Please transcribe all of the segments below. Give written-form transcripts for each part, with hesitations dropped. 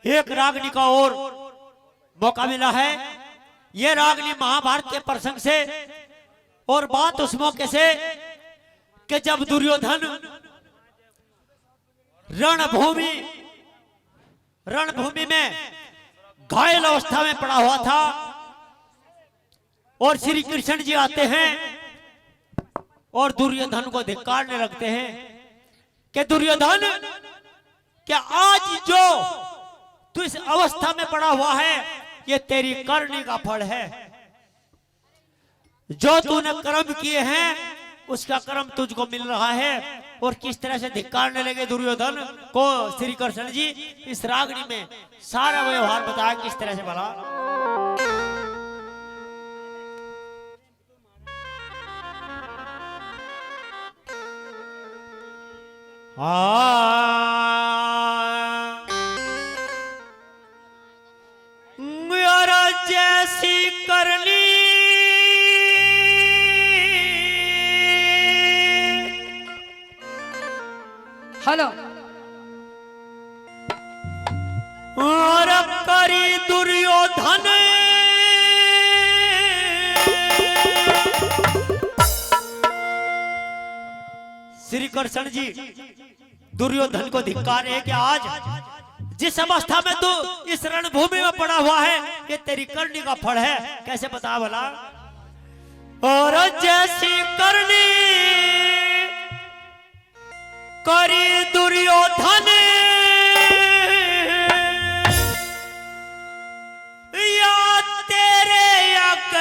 एक रागनी का और मौका मिला है। ये रागनी महाभारत के प्रसंग से और बात उस मौके से कि जब दुर्योधन रणभूमि में घायल अवस्था में पड़ा हुआ था और श्री कृष्ण जी आते हैं और दुर्योधन को धिक्कारने लगते हैं कि दुर्योधन, क्या आज जो तू इस अवस्था में पड़ा हुआ है ये तेरी करनी का फल है। जो तूने कर्म किए हैं उसका कर्म तुझको मिल रहा है। और किस तरह से धिक्कारने लगे दुर्योधन को श्री कृष्ण जी। इस रागनी में सारा व्यवहार बताया किस तरह से भला। मेरा जैसी करनी हेलो और करी दुर्योधन श्री कृष्ण जी दुर्योधन को धिक्कार है कि आज जिस अवस्था में तू इस रणभूमि में पड़ा हुआ है ये तेरी करनी का फल है। कैसे बता भला। और जैसी करनी करी दुर्योधन या तेरे यक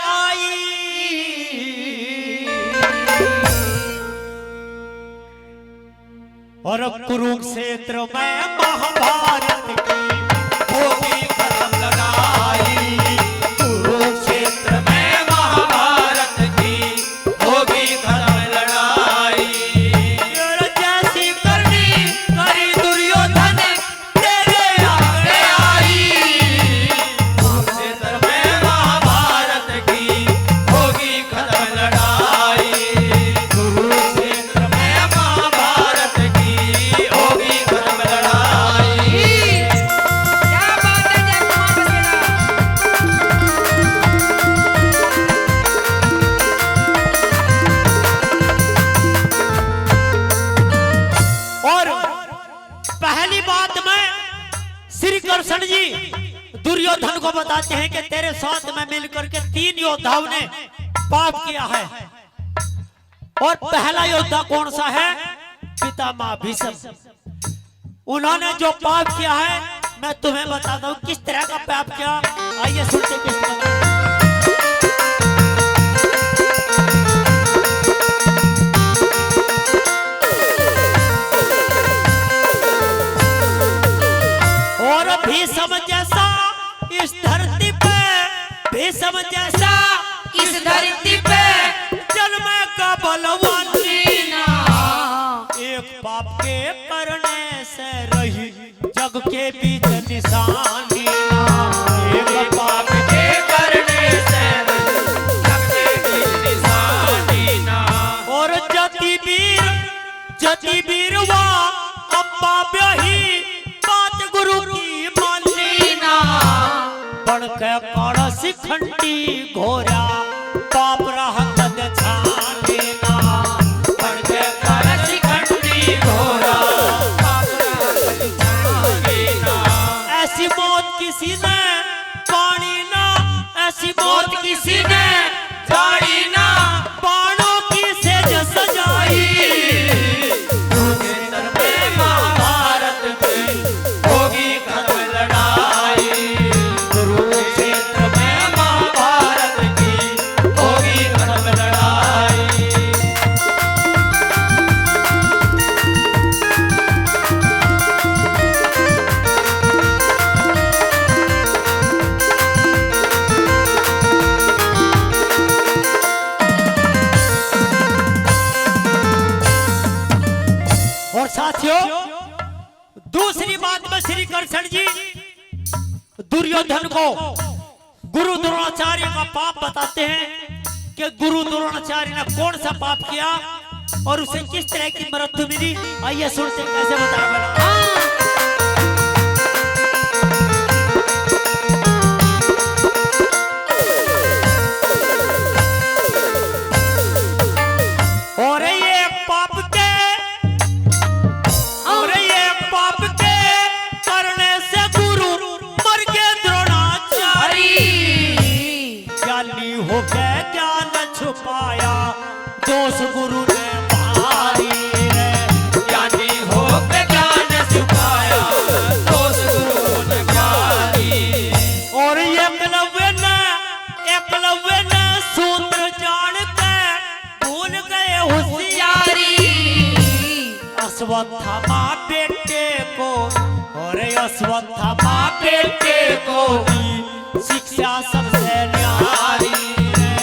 आई। और कुरुक्षेत्र में महाभारत की होगी खत्म लड़ाई। कुरुक्षेत्र में महाभारत की होगी खत्म लड़ाई। जैसी करनी करी दुर्योधन तेरे आगे आई। कुरुक्षेत्र में महाभारत की होगी खत्म लड़ाई। कुरुक्षेत्र में महाभारत की होगी खत्म लड़ाई। क्या बात है जय कुमार और पहली बात में श्री कृष्ण जी दुर्योधन को बताते हैं कि तेरे साथ में मिलकर के 3 योद्धाओं ने पाप किया है। और पहला योद्धा कौन सा है? पितामह भीष्म। उन्होंने जो पाप किया है मैं तुम्हें बताता हूं किस तरह का पाप किया। आइए सुनते किस तरह। और भीष्म जैसा इस धरती पे, भीष्म जैसा इस धरती पे जन्मे का बलवानी ना एक पाप के करने से रही जग के बीच निशानी। एक पाप के करने से रही जग के बीच निशानी। और जति वीरवा अम्बा ब्याही बात गुरु की मानी ना। बन के कड़ शिखंडी घोरा पाप रह कद छाने ना। बन के कड़ शिखंडी घोरा पाप रह कद छाने ना। ऐसी मौत किसी ने पानी ना, ऐसी मौत किसी ने जानी ना। बाणों की सेज सजाई। कुरुक्षेत्र में महाभारत की होगी खत्म लड़ाई। कुरुक्षेत्र में महाभारत की होगी खत्म लड़ाई। और साथियों दूसरी बात में श्री कृष्ण जी दुर्योधन को गुरु द्रोणाचार्य का पाप बताते हैं कि गुरु द्रोणाचार्य ने कौन सा पाप किया और उसे किस तरह की मृत्यु मिली। आइए सुनते कैसे बताया। गुरु ने भारी रे, ज्ञानी हो के ज्ञान सिखाया दोष गुरु ने भारी। और एकलव्य ने सूत्र जान के भूल गए होशियारी। अश्वत्थामा बेटे को और अश्वत्थामा बेटे को दी शिक्षा सबसे न्यारी रे,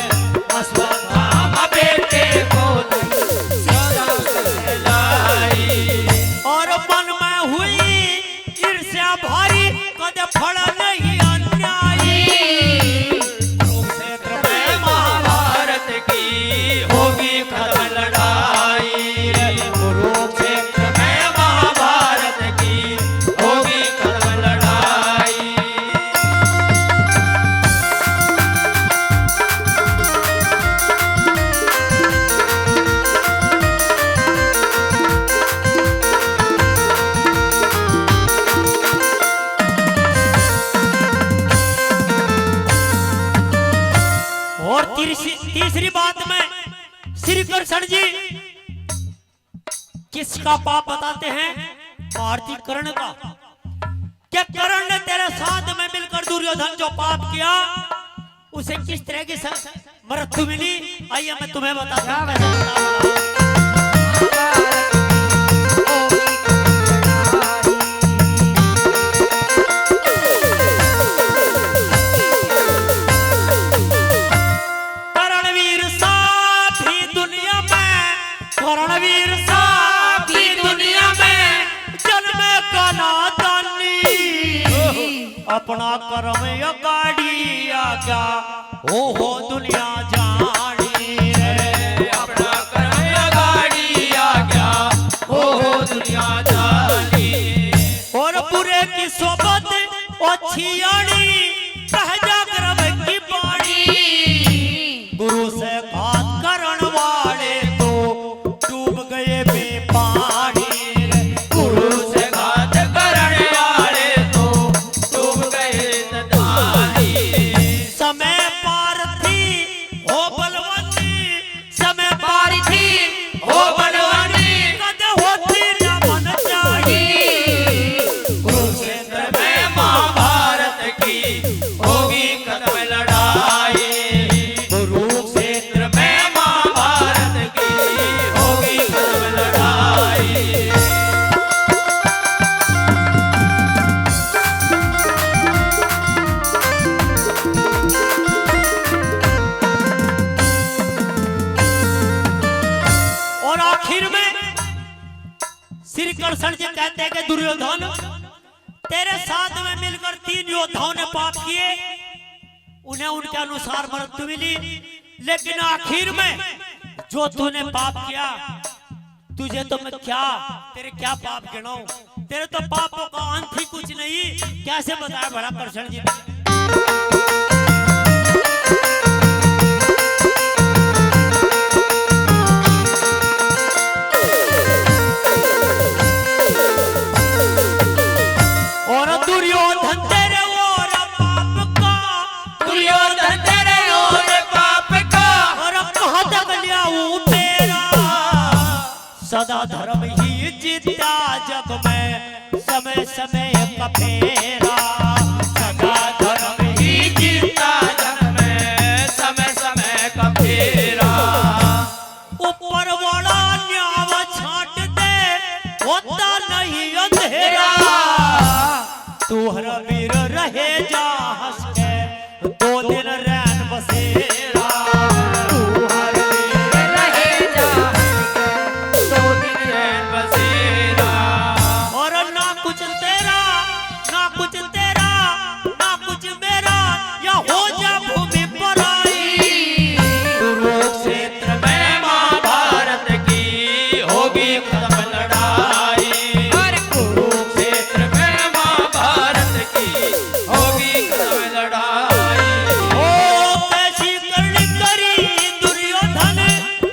अश्वत्थामा बेटे को दी शिक्षा सबसे न्यारी। और मन में हुई ईर्ष्या भारी, कद फल नहीं अन्यायी। कुरुक्षेत्र में महाभारत की होगी खत्म लड़ाई रे, कुरुक्षेत्र में महाभारत की होगी खत्म लड़ाई। और तीसरी बात में श्री कृष्ण जी किसका पाप बताते हैं? भारती कर्ण का। क्या कर्ण ने तेरे साथ में मिलकर दुर्योधन जो पाप किया उसे किस तरह की मृत्यु मिली? आइए मैं तुम्हें बताता हूं कैसे बताऊंगा। करणवीर सा भी दुनिया में, करणवीर सा भी दुनिया में जन्मे का नादानी। अपना कर्म अगाड़ी आ क्या हो दुनिया जानी रे, अपना कर्म अगाड़ी आ गया हो दुनिया जानी। और बुरे की सोबत अच्छी आड़ी कह जा कर्म की बाणी। गुरु से घात करण वाले तो डूब गए बेपानी रे, गुरु से घात करने वाले तो डूब गए नदानी। समय पार थी हो बलवंती, समय पार थी हो बलवानी कद होती न मन चाहिए। कुरुक्षेत्र में महाभारत की होगी खत्म लड़ाई, कुरुक्षेत्र में महाभारत की होगी खत्म लड़ाई। और आखिर में श्री कृष्ण जी कहते हैं कि दुर्योधन तेरे साथ में मिलकर 3 योद्धाओं ने पाप किए, उन्हें उनके अनुसार मृत्यु मिली, लेकिन आखिर में जो तूने पाप किया तुझे तो मैं क्या तेरे क्या पाप गिनाऊं? तेरे तो पापों का अंत ही कुछ नहीं। कैसे बताया भला कृष्ण जी ने? और दुर्योधन तेरे और पाप का, दुर्योधन तेरे और पाप का और कहाँ तक लियाऊं तेरा? सदा धर्म ही जीता जग में समय समय का फेरा। सदा धर्म ही जीता जग में समय समय का फेरा। ऊपर वाला न्याव छाट दे होता नहीं अंधेरा। तू हर वीर रहे जा हंस के 2 दिन रैन बसेरा। तू हर वीर रहे जा हंस के 2 दिन रैन बसेरा। और ना कुछ तेरा ना कुछ तेरा ना कुछ मेरा, या हो जा भूमि पर आई। कुरुक्षेत्र में महाभारत की होगी खत्म लड़ाई, कुरुक्षेत्र में महाभारत की होगी खत्म लड़ाई। ओ कैसी करनी करी दुर्योधन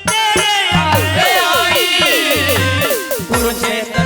तेरे आगे आई। कुरुक्षेत्र